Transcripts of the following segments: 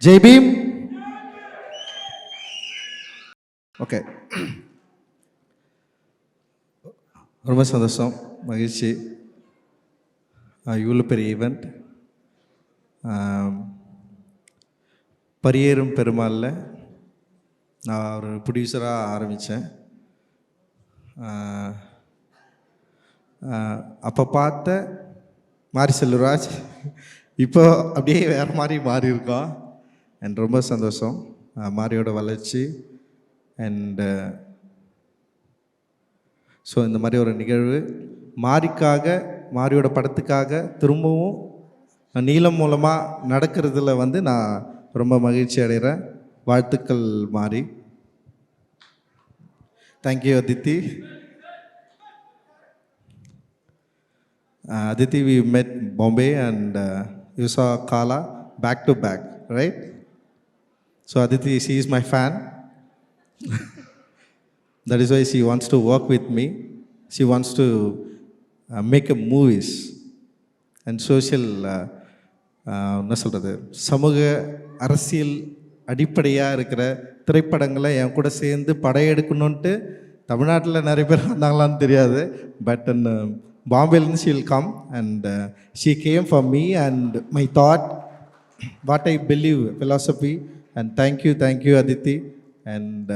Jai Bhim. Okay, ரொம்ப சந்தோஷம், மகிழ்ச்சி. இவ்வளோ பெரிய ஈவெண்ட் பரியேறும் பெருமாளில் நான் ஒரு ப்ரொடியூசராக ஆரம்பித்தேன். அப்போ பார்த்த மாரி செல்வராஜ் இப்போ அப்படியே வேறு மாதிரி மாறி இருக்கோம். அண்ட் ரொம்ப சந்தோஷம் மாரியோட வளர்ச்சி. அண்டு ஸோ இந்த மாதிரி ஒரு நிகழ்வு மாரியோட படத்துக்காக திரும்பவும் நீளம் மூலமாக நடக்கிறதுல நான் ரொம்ப மகிழ்ச்சி அடைகிறேன். வாழ்த்துக்கள் மாரி. Thank you Aditi. Aditi, we met Bombay and you saw Kala back to back, right? So Aditi, she is my fan. That is why she wants to work with me. She wants to make a movies and social என்ன சொல்கிறது, சமூக அரசியல் அடிப்படையாக இருக்கிற திரைப்படங்களை என் கூட சேர்ந்து படையெடுக்கணுன்ட்டு தமிழ்நாட்டில் நிறைய பேர் வந்தாங்களான்னு தெரியாது. பட் பாம்பேலேருந்து she will come and she came for me and my thought, what I believe, philosophy. And thank you Aditi. And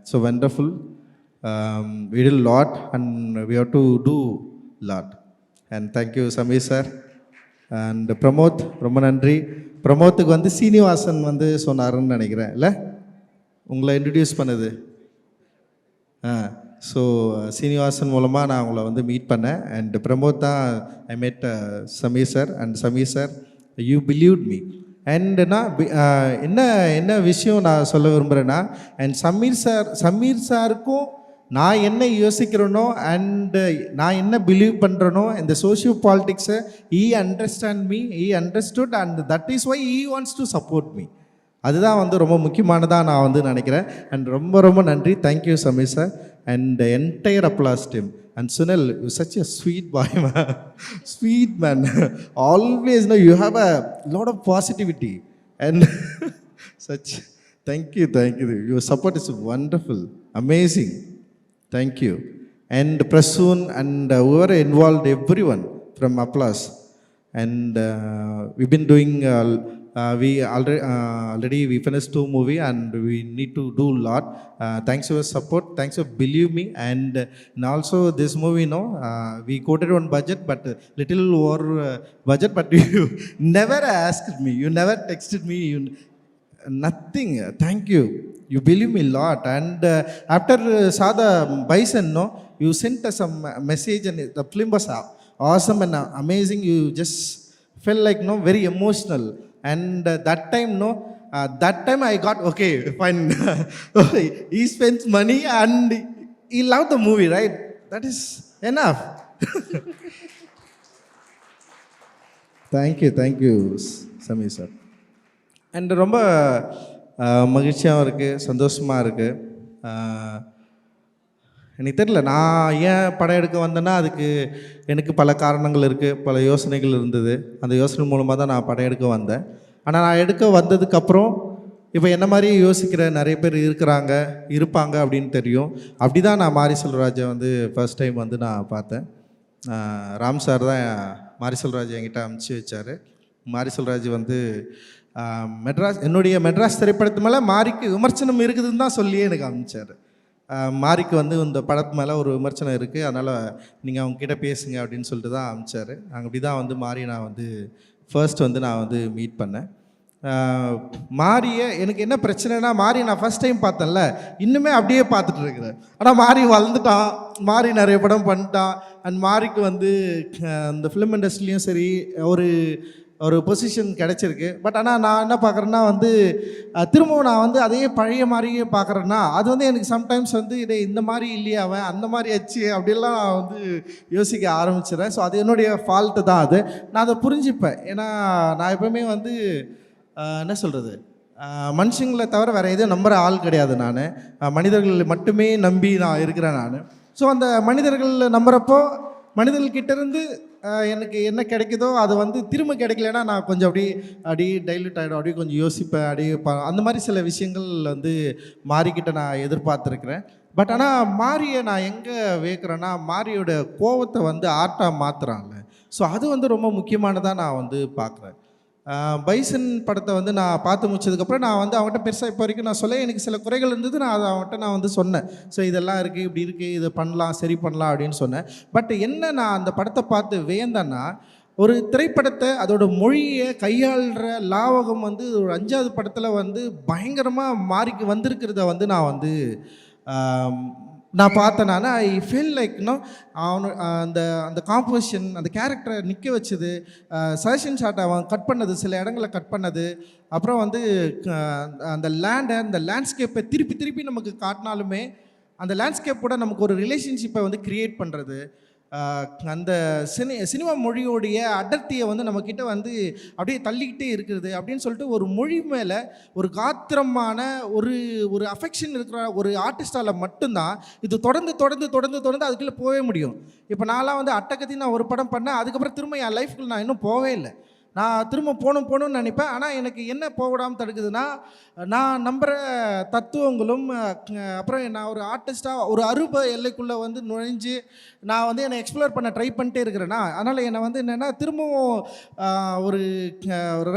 so wonderful. We did a lot and we have to do lot. And thank you Samir sir and Pramoth. ரொம்ப நன்றி. பிரமோத்துக்கு சீனிவாசன் சொன்னாருன்னு நினைக்கிறேன், இல்லை உங்களை introduce பண்ணது. So Srinivasan மூலமாக நான் உங்களை மீட் பண்ணேன். அண்ட் பிரமோத் தான் I made Sameer sir. And Sameer sir, you believed me. And நான் என்ன விஷயம் நான் சொல்ல விரும்புகிறேன்னா, அண்ட் சமீர் சாருக்கும் நான் என்ன யோசிக்கிறேனோ அண்டு நான் என்ன பிலீவ் பண்ணுறேனோ இந்த சோஷியோ பாலிட்டிக்ஸை he understand me, he understood and that is why he wants to support me. அதுதான் ரொம்ப முக்கியமானதாக நான் நினைக்கிறேன். அண்ட் ரொம்ப ரொம்ப நன்றி. Thank you Sameer sir and the entire applause team. And Sunil, you're such a sweet boy, man. Sweet man. Always, you have a lot of positivity and such. Thank you. Your support is wonderful, amazing. Thank you. And Prasoon and whoever involved, everyone from applause. And we've been doing we already we finished 2 movies and we need to do a lot. Thanks for your support, thanks for believe me. And also this movie, we quoted on budget but little over budget, but you never asked me, you never texted me, nothing. Thank you, you believe me a lot. And after saw the Bison, you sent us some message and the film was awesome and amazing. You just felt like very emotional. And that time I got okay, fine. He spends money and he loved the movie, right? That is enough. Thank you Samir sir. And ரொம்ப மகிழ்ச்சியாக இருக்குது, சந்தோஷமாக இருக்குது. எனக்கு தெரியல நான் ஏன் படம் எடுக்க வந்தேன்னா அதுக்கு எனக்கு பல காரணங்கள் இருக்குது, பல யோசனைகள் இருந்தது. அந்த யோசனை மூலமாக தான் நான் படம் எடுக்க வந்தேன். ஆனால் நான் எடுக்க வந்ததுக்கப்புறம் இப்போ என்ன மாதிரி யோசிக்கிற நிறைய பேர் இருப்பாங்க அப்படின்னு தெரியும். அப்படி தான் நான் மாரி செல்வராஜை ஃபர்ஸ்ட் டைம் நான் பார்த்தேன். ராம் சார் தான் மாரி செல்வராஜ் என்கிட்ட அனுப்பிச்சி வச்சார். மாரி செல்வராஜ் என்னுடைய மெட்ராஸ் திரைப்படத்து மேலே மாரிக்கு விமர்சனம் இருக்குதுன்னு தான் சொல்லியே எனக்கு அனுப்பிச்சார். மாரிக்கு இந்த படத்து மேலே ஒரு விமர்சனம் இருக்குது, அதனால் நீங்கள் அவங்கக்கிட்ட பேசுங்க அப்படின்னு சொல்லிட்டு தான் அனுப்பிச்சார். நாங்கள் அப்படி தான் மாரி நான் ஃபர்ஸ்ட் நான் மீட் பண்ணேன். மாரியை எனக்கு என்ன பிரச்சனைனா, மாரி நான் ஃபர்ஸ்ட் டைம் பார்த்தேன்ல, இன்னுமே அப்படியே பார்த்துட்டு இருக்கிறேன். ஆனால் மாரி வளர்ந்துட்டான், மாரி நிறைய படம் பண்ணிட்டான். அண்ட் மாரிக்கு இந்த ஃபிலிம் இண்டஸ்ட்ரிலையும் சரி ஒரு பொசிஷன் கிடச்சிருக்கு. பட் ஆனால் நான் என்ன பார்க்குறேன்னா திரும்பவும் நான் அதே பழைய மாதிரியே பார்க்குறேன்னா அது எனக்கு சம்டைம்ஸ் இதே இந்த மாதிரி இல்லையா அவன் அந்த மாதிரி ஆச்சு அப்படிலாம் நான் யோசிக்க ஆரம்பிச்சிடறேன். ஸோ அது என்னுடைய ஃபால்ட்டு தான். அது நான் அதை புரிஞ்சுப்பேன். ஏன்னா நான் எப்போவுமே என்ன சொல்கிறது, மனுஷங்களை தவிர வேறு எதுவும் நம்புகிற ஆள் கிடையாது. நான் மனிதர்கள் மட்டுமே நம்பி நான் இருக்கிறேன் நான். ஸோ அந்த மனிதர்கள் நம்புகிறப்போ மனிதர்கள்கிட்டேருந்து எனக்கு என்ன கிடைக்குதோ அது வந்து திரும்ப கிடைக்கலன்னா நான் கொஞ்சம் அப்படியே டைல்யூட் ஆகிடும், அப்படியே கொஞ்சம் யோசிப்பேன், அந்த மாதிரி சில விஷயங்கள் வந்து மாறிக்கிட்ட நான் எதிர்பார்த்துருக்குறேன். பட் ஆனால் மாரியை நான் எங்கே வேக்கிறேன்னா, மாரியோட கோவத்தை வந்து ஆர்ட்டாக மாற்றுறாங்க. ஸோ அது வந்து ரொம்ப முக்கியமானதாக நான் வந்து பார்க்குறேன். பைசன் படத்தை வந்து நான் பார்த்து முடிச்சதுக்கப்புறம் நான் வந்து அவன்கிட்ட பெருசாக இப்போ வரைக்கும் நான் சொல்ல எனக்கு சில குறைகள் இருந்தது. நான் அதை அவன்கிட்ட நான் வந்து சொன்னேன். ஸோ இதெல்லாம் இருக்குது, இப்படி இருக்குது, இதை பண்ணலாம், சரி பண்ணலாம் அப்படின்னு சொன்னேன். பட் என்ன நான் அந்த படத்தை பார்த்து வியந்தேன்னா, ஒரு திரைப்படத்தை அதோட மொழியை கையாளுற லாவகம் வந்து ஒரு 5வது படத்தில் வந்து பயங்கரமாக மாறி வந்திருக்கிறத வந்து நான் பார்த்தேன். ஐ ஃபீல் லைக் அவனு அந்த காம்போசிஷன், அந்த கேரக்டரை நிற்க வச்சது, சஜஷன் ஷாட் அவன் கட் பண்ணது, சில இடங்களை கட் பண்ணது, அப்புறம் வந்து அந்த அந்த லேண்ட்ஸ்கேப்பை திருப்பி நமக்கு காட்டினாலுமே அந்த லேண்ட்ஸ்கேப்போட நமக்கு ஒரு ரிலேஷன்ஷிப்பை வந்து க்ரியேட் பண்ணுறது, அந்த சினிமா மொழியோடைய அடர்த்தியை வந்து நம்மக்கிட்ட வந்து அப்படியே தள்ளிக்கிட்டே இருக்கிறது அப்படின்னு சொல்லிட்டு ஒரு மொழி மேலே ஒரு காத்திரமான ஒரு அஃபெக்ஷன் இருக்கிற ஒரு ஆர்டிஸ்டால் மட்டும்தான் இது தொடர்ந்து அதுக்குள்ளே போகவே முடியும். இப்போ நான்லாம் வந்து அட்டகத்தி நான் ஒரு படம் பண்ணேன், அதுக்கப்புறம் திரும்ப என் லைஃப்குள்ளே நான் இன்னும் போகவே இல்லை. நான் திரும்ப போகணும்னு நினைப்பேன். ஆனால் எனக்கு என்ன போகடாமல் தடுக்குதுன்னா, நான் நம்புகிற தத்துவங்களும் அப்புறம் நான் ஒரு ஆர்டிஸ்ட்டாக ஒரு அருப எல்லைக்குள்ளே வந்து நுழைஞ்சு நான் வந்து என்னை எக்ஸ்ப்ளோர் பண்ண ட்ரை பண்ணிட்டே இருக்கிறேன்னா, அதனால் என்னை வந்து என்னென்னா திரும்பவும் ஒரு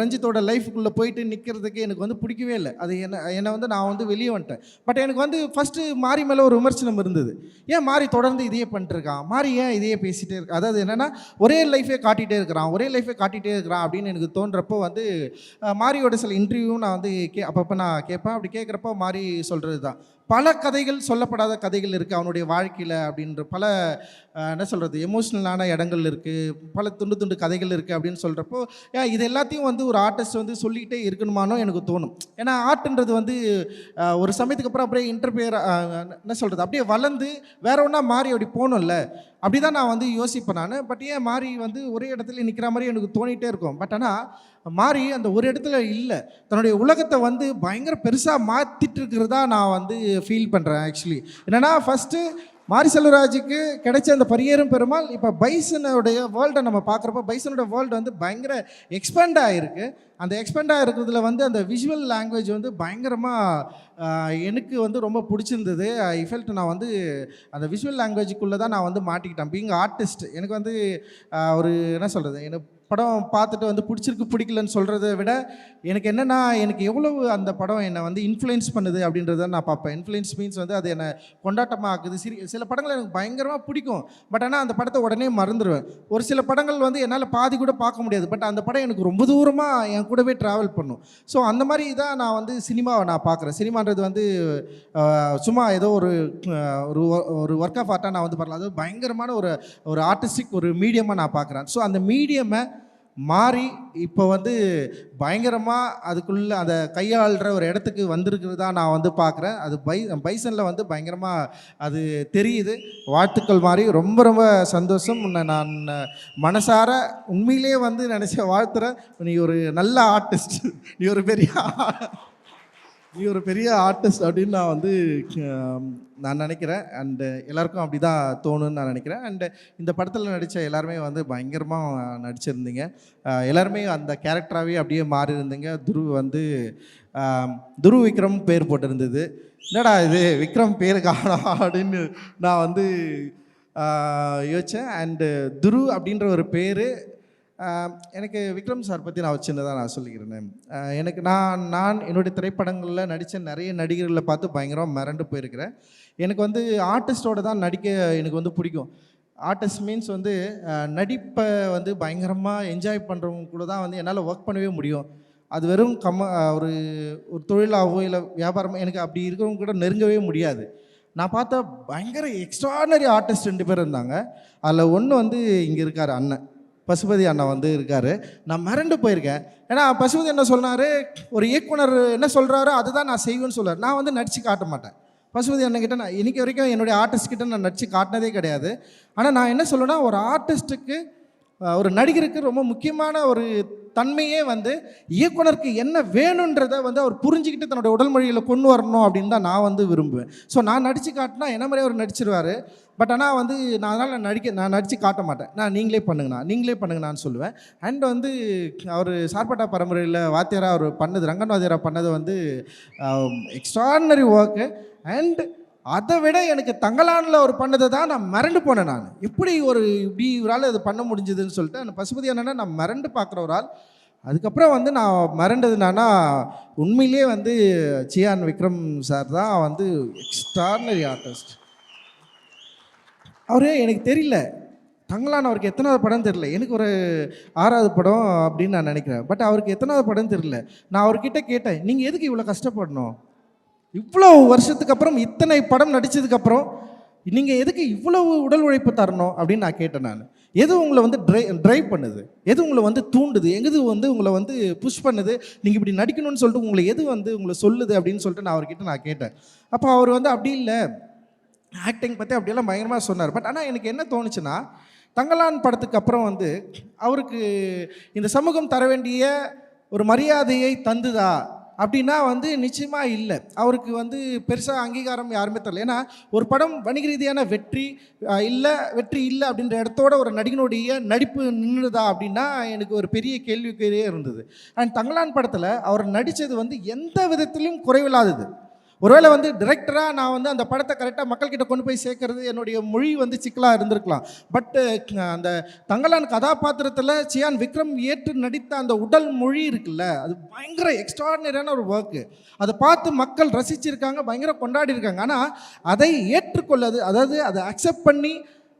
ரஞ்சித்தோட லைஃபுக்குள்ளே போயிட்டு நிற்கிறதுக்கு எனக்கு வந்து பிடிக்கவே இல்லை. அது என்னை வந்து நான் வந்து வெளியே வந்துட்டேன். பட் எனக்கு வந்து ஃபஸ்ட்டு மாரி மேலே ஒரு விமர்சனம் இருந்தது. ஏன் மாரி தொடர்ந்து இதையே பண்ணிட்டுருக்கான், மாரி ஏன் இதையே பேசிகிட்டே இருக்கு, அதாவது என்னென்னா ஒரே லைஃபே காட்டிகிட்டே இருக்கிறான் அப்படின்னு எனக்கு தோன்றப்போ வந்து மாரியோட சில இன்டர்வியூ நான் வந்து அப்பப்போ நான் கேட்பேன். அப்படி கேட்குறப்போ மாரி சொல்கிறது தான், பல கதைகள், சொல்லப்படாத கதைகள் இருக்குது அவனுடைய வாழ்க்கையில் அப்படின்ற பல என்ன சொல்கிறது எமோஷ்னலான இடங்கள் இருக்குது, பல துண்டு கதைகள் இருக்குது அப்படின்னு சொல்கிறப்போ இது எல்லாத்தையும் வந்து ஒரு ஆர்டிஸ்ட் வந்து சொல்லிக்கிட்டே இருக்கணுமானோ எனக்கு தோணும். ஏன்னா ஆர்ட்ன்றது வந்து ஒரு சமயத்துக்கு அப்புறம் அப்படியே இன்டர்பியர் என்ன சொல்கிறது அப்படியே வளர்ந்து வேற ஒன்றா மாறி அப்படி போகணும்ல, அப்படி தான் நான் வந்து யோசிப்பேன் நான். பட் ஏன் மாறி வந்து ஒரே இடத்துல நிற்கிற மாதிரி எனக்கு தோணிகிட்டே இருக்கும். பட் ஆனால் மாறி அந்த ஒரு இடத்துல இல்லை, தன்னுடைய உலகத்தை வந்து பயங்கர பெருசாக மாற்றிட்டு இருக்கிறதா நான் வந்து ஃபீல் பண்ணுறேன். ஆக்சுவலி என்னென்னா, ஃபஸ்ட்டு மாரி செல்வராஜுக்கு கிடைச்ச அந்த பரியேறும் பெருமாள், இப்போ பைசனுடைய வேர்ல்டை நம்ம பார்க்குறப்ப பைசனோட வேர்ல்டு வந்து பயங்கர எக்ஸ்பேண்ட் ஆகிருக்கு. அந்த எக்ஸ்பேண்ட் ஆகிருக்கிறதுல வந்து அந்த விஷுவல் லாங்குவேஜ் வந்து பயங்கரமாக எனக்கு வந்து ரொம்ப பிடிச்சிருந்தது. ஐ ஃபெல்ட் நான் வந்து அந்த விஷுவல் லாங்குவேஜுக்குள்ளே தான் நான் வந்து மாட்டிக்கிட்டேன். பீயிங் ஆர்டிஸ்ட் எனக்கு வந்து ஒரு என்ன சொல்கிறது, எனக்கு படம் பார்த்துட்டு வந்து பிடிச்சிருக்கு பிடிக்கலன்னு சொல்கிறத விட எனக்கு என்னென்னா, எனக்கு எவ்வளவு அந்த படம் என்னை வந்து இன்ஃப்ளூயன்ஸ் பண்ணுது அப்படின்றத நான் பார்ப்பேன். இன்ஃப்ளூயன்ஸ் மீன்ஸ் வந்து அது என்னை கொண்டாட்டமாக ஆக்குது. சில படங்கள் எனக்கு பயங்கரமாக பிடிக்கும், பட் ஆனால் அந்த படத்தை உடனே மறந்துடுவேன். ஒரு சில படங்கள் வந்து என்னால் பாதி கூட பார்க்க முடியாது, பட் அந்த படம் எனக்கு ரொம்ப தூரமாக என் கூடவே ட்ராவல் பண்ணும். ஸோ அந்த மாதிரி தான் நான் வந்து சினிமாவை நான் பார்க்குறேன். சினிமான்றது வந்து சும்மா ஏதோ ஒரு ஒர்க் ஆஃப் ஆர்ட்டாக நான் வந்து பார்க்கலாம். அது பயங்கரமான ஒரு ஆர்டிஸ்டிக் ஒரு மீடியமாக நான் பார்க்குறேன். ஸோ அந்த மீடியமை மாறி இப்போ வந்து பயங்கரமாக அதுக்குள்ளே அதை கையாளுற ஒரு இடத்துக்கு வந்திருக்கிறதா நான் வந்து பார்க்குறேன். அது பைசனில் வந்து பயங்கரமாக அது தெரியுது. வாழ்த்துக்கள் மாறி, ரொம்ப ரொம்ப சந்தோஷம். உன்னை நான் மனசார உண்மையிலே வந்து நினச்ச வாழ்த்துறேன். நீ ஒரு நல்ல ஆர்டிஸ்ட், நீ ஒரு பெரிய ஆர்டிஸ்ட் அப்படின்னு நான் வந்து நான் நினைக்கிறேன். அண்டு எல்லாருக்கும் அப்படி தான் தோணுன்னு நான் நினைக்கிறேன். அண்டு இந்த படத்தில் நடித்த எல்லாருமே வந்து பயங்கரமாக நடிச்சிருந்தீங்க. எல்லாருமே அந்த கேரக்டராகவே அப்படியே மாறி இருந்தீங்க. துரு விக்ரம் பேர் போட்டிருந்தது. என்னடா இது விக்ரம் பேர் காணோம் அப்படின்னு நான் வந்து யோசித்தேன். அண்டு துரு அப்படின்ற ஒரு பேர் எனக்கு விக்ரம் சார் பற்றி நான் சின்னதாக நான் சொல்லிக்கிறேன். எனக்கு நான் என்னுடைய திரைப்படங்களில் நடித்த நிறைய நடிகர்களை பார்த்து பயங்கரமாக மிரண்டு போயிருக்கிறேன். எனக்கு வந்து ஆர்டிஸ்டோடு தான் நடிக்க எனக்கு வந்து பிடிக்கும். ஆர்டிஸ்ட் மீன்ஸ் வந்து நடிப்பை வந்து பயங்கரமாக என்ஜாய் பண்ணுறவங்க கூட தான் வந்து என்னால் ஒர்க் பண்ணவே முடியும். அது வெறும் ஒரு தொழிலாகவோ இல்லை வியாபாரமோ எனக்கு அப்படி இருக்கிறவங்க கூட நெருங்கவே முடியாது. நான் பார்த்தா பயங்கர எக்ஸ்ட்ரானரி ஆர்டிஸ்ட் 2 பேர் இருந்தாங்க. அதில் ஒன்று வந்து இங்கே இருக்கார் அண்ணன் பசுபதி அண்ணா வந்து இருக்கார். நான் மிரண்டு போயிருக்கேன். ஏன்னா பசுபதி என்ன சொன்னார், ஒரு இயக்குனர் என்ன சொல்கிறாரோ அதுதான் நான் செய்வேன்னு சொல்லுவார். நான் வந்து நடித்து காட்ட மாட்டேன். பசுபதி அண்ணன்கிட்ட நான் இன்றைக்கி வரைக்கும் என்னுடைய ஆர்டிஸ்ட்கிட்ட நான் நடித்து காட்டினதே கிடையாது. ஆனால் நான் என்ன சொல்லுவேன்னா, ஒரு ஆர்டிஸ்ட்டுக்கு ஒரு நடிகருக்கு ரொம்ப முக்கியமான ஒரு தன்மையே வந்து இயக்குனருக்கு என்ன வேணுன்றதை வந்து அவர் புரிஞ்சுக்கிட்டு தன்னுடைய உடல் மொழியில் கொண்டு வரணும் அப்படின்னு தான் நான் வந்து விரும்புவேன். ஸோ நான் நடித்து காட்டினா என்ன மாதிரியே அவர் நடிச்சிருவார். பட் ஆனால் வந்து அதனால் நான் நடித்து காட்ட மாட்டேன். நீங்களே பண்ணுங்கண்ணான்னு சொல்லுவேன். அண்ட் வந்து அவர் சார்பட்டா பரம்பரையில் வாத்தியாராக அவர் பண்ணது, ரங்கன் வாத்தியாராக பண்ணது வந்து எக்ஸ்ட்ராடினரி ஒர்க்கு. அண்ட் அதை விட எனக்கு தங்கலானில் அவர் பண்ணதை தான் நான் மிரண்டு போனேன். நான் இப்படி ஒரு ஆள் அது பண்ண முடிஞ்சதுன்னு சொல்லிட்டு அந்த பசுபதி அண்ணனை நான் மிரண்டு பார்க்குற ஒரு ஆள். அதுக்கப்புறம் வந்து நான் மிரண்டது என்னன்னா, உண்மையிலே வந்து சியான் விக்ரம் சார் தான் வந்து எக்ஸ்ட்ராடினரி ஆர்டிஸ்ட். அவரே எனக்கு தெரியல, தங்கலான் அவருக்கு எத்தனாவது படம் தெரியல, எனக்கு ஒரு 6வது படம் அப்படின்னு நான் நினைக்கிறேன். பட் அவருக்கு எத்தனாவது படம் தெரியல. நான் அவர்கிட்ட கேட்டேன், நீங்கள் எதுக்கு இவ்வளோ கஷ்டப்படணும், இவ்வளோ வருஷத்துக்கு அப்புறம் இத்தனை படம் நடித்ததுக்கப்புறம் நீங்கள் எதுக்கு இவ்வளவு உடல் உழைப்பு தரணும் அப்படின்னு நான் கேட்டேன். நான் எது உங்களை வந்து ட்ரைவ் பண்ணுது, எது உங்களை வந்து தூண்டுது, எது வந்து உங்களை வந்து புஷ் பண்ணுது, நீங்கள் இப்படி நடிக்கணும்னு சொல்லிட்டு உங்களை எது வந்து உங்களை சொல்லுது அப்படின்னு சொல்லிட்டு நான் அவர்கிட்ட நான் கேட்டேன். அப்போ அவர் வந்து அப்படி இல்லை, ஆக்டிங் பற்றி அப்படியெல்லாம் பயங்கரமாக சொன்னார். பட் ஆனால் எனக்கு என்ன தோணுச்சுன்னா, தங்கலான் படத்துக்கு அப்புறம் வந்து அவருக்கு இந்த சமூகம் தர வேண்டிய ஒரு மரியாதையை தந்துதா அப்படின்னா வந்து நிச்சயமாக இல்லை. அவருக்கு வந்து பெருசாக அங்கீகாரம் யாருமே தரல. ஏன்னா ஒரு படம் வணிக ரீதியான வெற்றி இல்லை அப்படின்ற இடத்தோட ஒரு நடிகனுடைய நடிப்பு நின்றுதா அப்படின்னா எனக்கு ஒரு பெரிய கேள்விக்குறியே இருந்தது. அண்ட் தங்கலான் படத்தில் அவர் நடித்தது வந்து எந்த விதத்திலையும் குறைவில்லாதது. ஒருவேளை வந்து டிரெக்டராக நான் வந்து அந்த படத்தை கரெக்டாக மக்கள்கிட்ட கொண்டு போய் சேர்க்கறது என்னுடைய மொழி வந்து சிக்கலாக இருந்திருக்கலாம். பட்டு அந்த தங்கலான் கதாபாத்திரத்தில் சியான் விக்ரம் ஏற்று நடித்த அந்த உடல் மொழி இருக்குல்ல, அது பயங்கர எக்ஸ்ட்ராடினரியான ஒரு ஒர்க்கு. அதை பார்த்து மக்கள் ரசிச்சிருக்காங்க, பயங்கர கொண்டாடி இருக்காங்க. ஆனால் அதை ஏற்றுக்கொள்ளது, அதாவது அதை அக்செப்ட் பண்ணி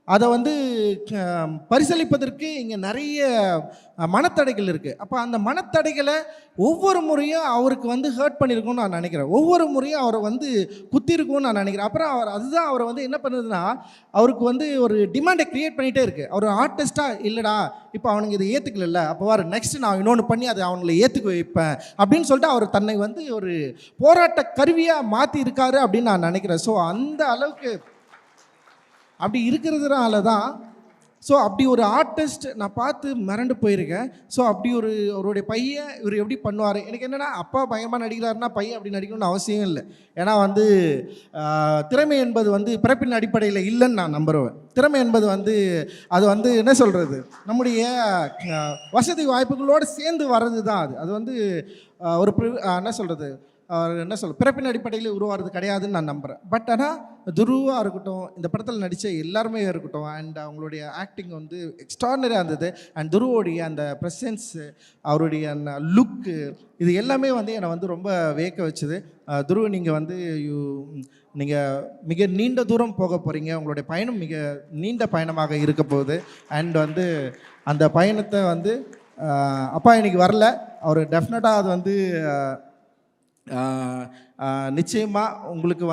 அதை வந்து பரிசளிப்பதற்கு இங்கே நிறைய மனத்தடைகள் இருக்குது. அப்போ அந்த மனத்தடைகளை ஒவ்வொரு முறையும் அவருக்கு வந்து ஹர்ட் பண்ணியிருக்கும்னு நான் நினைக்கிறேன். ஒவ்வொரு முறையும் அவரை வந்து குத்திருக்கும்னு நான் நினைக்கிறேன். அப்புறம் அதுதான் அவரை வந்து என்ன பண்ணுதுன்னா, அவருக்கு வந்து ஒரு டிமாண்டை க்ரியேட் பண்ணிகிட்டே இருக்குது. அவர் ஆர்டிஸ்ட்டாக இல்லைடா, இப்போ அவனுங்க இதை ஏற்றுக்கல, அப்போ வர நெக்ஸ்ட் நான் இன்னொன்று பண்ணி அதை அவங்களை ஏற்றுக்க வைப்பேன் அப்படின்னு சொல்லிட்டு அவர் தன்னை வந்து ஒரு போராட்ட கருவியாக மாற்றி இருக்காரு அப்படின்னு நான் நினைக்கிறேன். ஸோ அந்த அளவுக்கு அப்படி இருக்கிறதுனால தான், ஸோ அப்படி ஒரு ஆர்டிஸ்ட் நான் பார்த்து மிரண்டு போயிருக்கேன். ஸோ அப்படி அவருடைய பையன் இவர் எப்படி பண்ணுவார். எனக்கு என்னென்னா, அப்பா பயங்கரமாக நடிக்கிறாருன்னா பையன் அப்படி நடிக்கணும்னு அவசியம் இல்லை. ஏன்னா வந்து திறமை என்பது வந்து பிறப்பின் அடிப்படையில் இல்லைன்னு நான் நம்புகிறேன். திறமை என்பது வந்து அது வந்து என்ன சொல்கிறது, நம்முடைய வசதி வாய்ப்புகளோடு சேர்ந்து வர்றது தான். அது வந்து ஒரு என்ன சொல்கிறது, பிறப்பின் அடிப்படையில் உருவாகிறது கிடையாதுன்னு நான் நம்புகிறேன். பட் ஆனால் துருவாக இருக்கட்டும், இந்த படத்தில் நடித்த எல்லாருமே இருக்கட்டும், அண்ட் அவங்களுடைய ஆக்டிங் வந்து எக்ஸ்ட்ராடினரியாக இருந்தது. அண்ட் துருவோடைய அந்த ப்ரெசன்ஸு, அவருடைய அந்த லுக்கு, இது எல்லாமே வந்து என்னை வந்து ரொம்ப வியக்க வச்சுது. துருவ, நீங்கள் வந்து நீங்கள் மிக நீண்ட தூரம் போக போகிறீங்க. உங்களுடைய பயணம் மிக நீண்ட பயணமாக இருக்க போகுது. அண்ட் வந்து அந்த பயணத்தை வந்து அப்பா இன்னைக்கு வரல, அவர் டெஃபினட்டாக அது வந்து நிச்சயமாக உங்களுக்கு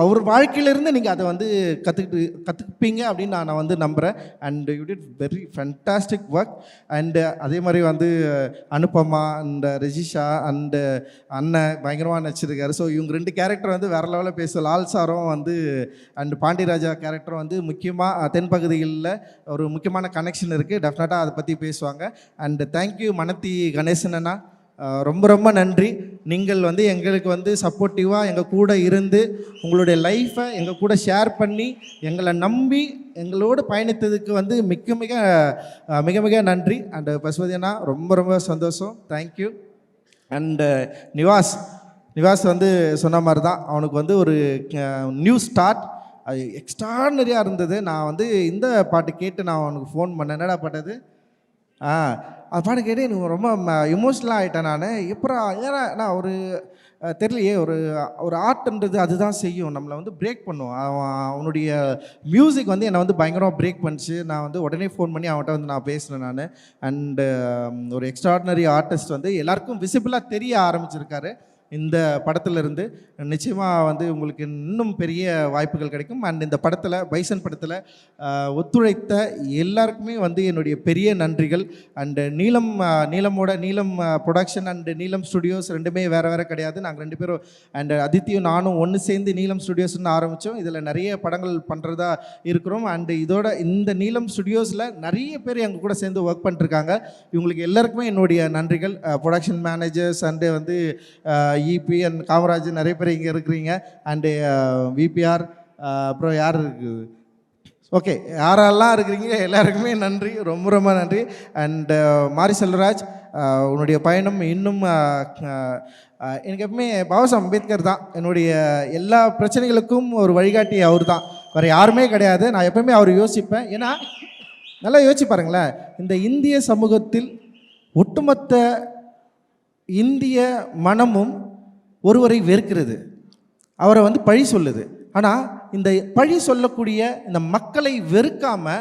அவர் வாழ்க்கையிலேருந்து நீங்கள் அதை வந்து கற்றுப்பீங்க அப்படின்னு நான் வந்து நம்புகிறேன். And you did very fantastic work. And அதே மாதிரி வந்து அனுபமா அண்ட் ரெஜிஷா அண்டு அண்ணன் பயங்கரமாக நடிச்சிருக்காரு. ஸோ இவங்க 2 கேரக்டர் வந்து வேறு லெவலில் பேச, லால் சாரும் வந்து அண்டு பாண்டியராஜா கேரக்டர் வந்து முக்கியமாக தென்பகுதிகளில் ஒரு முக்கியமான கனெக்ஷன் இருக்குது. டெஃபினட்டாக அதை பற்றி பேசுவாங்க. அண்டு தேங்க்யூ மனத்தி கணேசன் அண்ணா, ரொம்ப ரொம்ப நன்றி. நீங்கள் வந்து எங்களுக்கு வந்து சப்போர்ட்டிவாக எங்கள் கூட இருந்து உங்களுடைய லைஃப்பை எங்கள் கூட ஷேர் பண்ணி எங்களை நம்பி எங்களோடு பயணித்ததுக்கு வந்து மிக மிக மிக மிக நன்றி. அண்டு பசுபதி அண்ணா ரொம்ப ரொம்ப சந்தோஷம், தேங்க்யூ. அண்டு நிவாஸ் வந்து சொன்ன மாதிரி தான், அவனுக்கு வந்து ஒரு நியூ ஸ்டார்ட், அது எக்ஸ்ட்ராடினரியாக இருந்தது. நான் வந்து இந்த பாட்டு கேட்டு நான் அவனுக்கு ஃபோன் பண்ணேன், என்னடா பாட்டது, அது பாட்டு கேட்டு எனக்கு ரொம்ப எமோஷ்னலாக ஆகிட்டேன். நான் எப்பறம் ஏன்னா நான் ஒரு தெரியலையே, ஒரு ஆர்ட்ன்றது அதுதான் செய்யும், நம்மளை வந்து பிரேக் பண்ணும். அவனுடைய மியூசிக் வந்து என்னை வந்து பயங்கரமாக பிரேக் பண்ணிச்சு. நான் வந்து உடனே ஃபோன் பண்ணி அவன்கிட்ட வந்து நான் பேசினேன் நான். அண்டு ஒரு எக்ஸ்ட்ராடினரி ஆர்டிஸ்ட் வந்து எல்லாருக்கும் விசிபிளாக தெரிய ஆரம்பிச்சிருக்காரு. இந்த படத்திலிருந்து நிச்சயமாக வந்து உங்களுக்கு இன்னும் பெரிய வாய்ப்புகள் கிடைக்கும். அண்ட் இந்த படத்தில் பைசன் படத்தில் ஒத்துழைத்த எல்லாருக்குமே வந்து என்னுடைய பெரிய நன்றிகள். அண்டு நீலம் ப்ரொடக்ஷன் அண்டு நீலம் ஸ்டுடியோஸ் ரெண்டுமே வேறு கிடையாது. நாங்கள் 2 பேரும் அண்ட் அதித்தியும் நானும் ஒன்று சேர்ந்து நீலம் ஸ்டுடியோஸ்னு ஆரம்பித்தோம். இதில் நிறைய படங்கள் பண்ணுறதா இருக்கிறோம். அண்டு இந்த நீலம் ஸ்டுடியோஸில் நிறைய பேர் எங்கள் கூட சேர்ந்து ஒர்க் பண்ணிருக்காங்க. இவங்களுக்கு எல்லாருக்குமே என்னுடைய நன்றிகள். ப்ரொடக்ஷன் மேனேஜர்ஸ் அண்டு வந்து இபி அண்ட் காமராஜ் நிறைய பேர் இங்கே இருக்கிறீங்க. அண்டு விபிஆர் அப்புறம் யார் இருக்குது, ஓகே, யாரெல்லாம் இருக்கிறீங்க எல்லாருக்குமே நன்றி, ரொம்ப ரொம்ப நன்றி. அண்டு மாரி செல்வராஜ், உன்னுடைய பயணம் இன்னும் எனக்கு எப்பவுமே பாபாசாஹேப் அம்பேத்கர் தான் என்னுடைய எல்லா பிரச்சனைகளுக்கும் ஒரு வழிகாட்டி. அவர் தான், வேறு யாருமே கிடையாது. நான் எப்பவுமே அவர் யோசிப்பேன். ஏன்னா நல்லா யோசிச்சு பாருங்களேன், இந்த இந்திய சமூகத்தில் ஒட்டுமொத்த இந்திய மனமும் ஒருவரை வெறுக்கிறது, அவரை வந்து பழி சொல்லுது. ஆனால் இந்த பழி சொல்லக்கூடிய இந்த மக்களை வெறுக்காம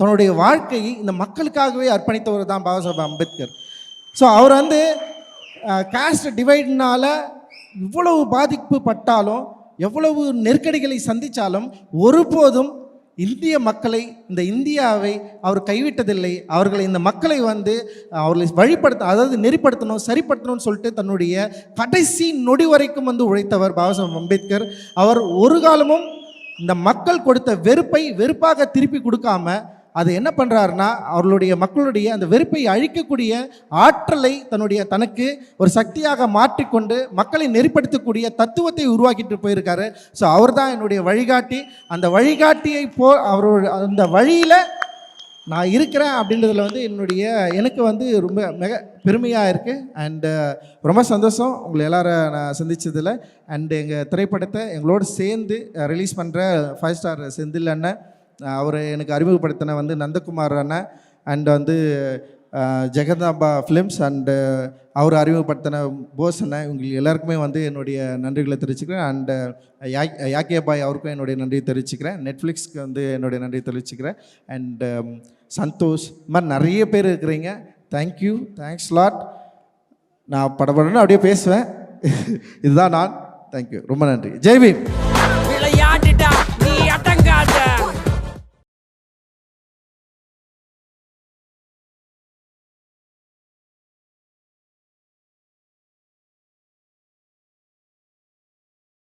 தன்னுடைய வாழ்க்கையை இந்த மக்களுக்காகவே அர்ப்பணித்தவர் தான் பாபாசாஹேப் அம்பேத்கர். ஸோ அவர் வந்து காஸ்ட் டிவைட்னால இவ்வளவு பாதிப்பு பட்டாலும், எவ்வளவு நெருக்கடிகளை சந்தித்தாலும் ஒருபோதும் இந்திய மக்களை, இந்த இந்தியாவை அவர் கைவிட்டதில்லை. அவர்களை, இந்த மக்களை வந்து அவர்களை வழிபடுத்த, அதாவது நெறிப்படுத்தணும், சரிப்படுத்தணும்னு சொல்லிட்டு தன்னுடைய கடைசி நொடி வரைக்கும் வந்து உழைத்தவர் பாபாசாஹேப் அம்பேத்கர். அவர் ஒரு காலமும் இந்த மக்கள் கொடுத்த வெறுப்பை வெறுப்பாக திருப்பி கொடுக்காம அது என்ன பண்ணுறாருன்னா, அவர்களுடைய மக்களுடைய அந்த வெறுப்பை அழிக்கக்கூடிய ஆற்றலை தனக்கு ஒரு சக்தியாக மாற்றிக்கொண்டு மக்களை நெறிப்படுத்தக்கூடிய தத்துவத்தை உருவாக்கிட்டு போயிருக்காரு. ஸோ அவர் தான் என்னுடைய வழிகாட்டி. அந்த வழிகாட்டியை அந்த வழியில் நான் இருக்கிறேன் அப்படின்றதுல வந்து எனக்கு வந்து ரொம்ப மிக பெருமையாக இருக்குது. அண்டு ரொம்ப சந்தோஷம் உங்களை எல்லாரும் நான் சந்தித்ததில். அண்டு எங்கள் திரைப்படத்தை எங்களோடு சேர்ந்து ரிலீஸ் பண்ணுற 5 ஸ்டார் செந்தில் அண்ணன், அவர் எனக்கு அறிமுகப்படுத்தின வந்து நந்தகுமார் அண்ணன், அண்ட் வந்து ஜெகதாம்பா ஃபிலிம்ஸ், அண்டு அவர் அறிமுகப்படுத்தின போஸ் அண்ணன், இவங்களுக்கு எல்லாருக்குமே வந்து என்னுடைய நன்றிகளை தெரிவிச்சுக்கிறேன். அண்டு யாக்கே பாய் அவருக்கும் என்னுடைய நன்றியை தெரிவிச்சுக்கிறேன். நெட்ஃப்ளிக்ஸ்க்கு வந்து என்னுடைய நன்றியை தெரிவிச்சுக்கிறேன். அண்டு சந்தோஷ், இது மாதிரி நிறைய பேர் இருக்கிறீங்க. Thank you, thanks lot. நான் படப்படன்னு அப்படியே பேசுவேன். இதுதான் நான். தேங்க்யூ, ரொம்ப நன்றி. ஜெய் பீம்.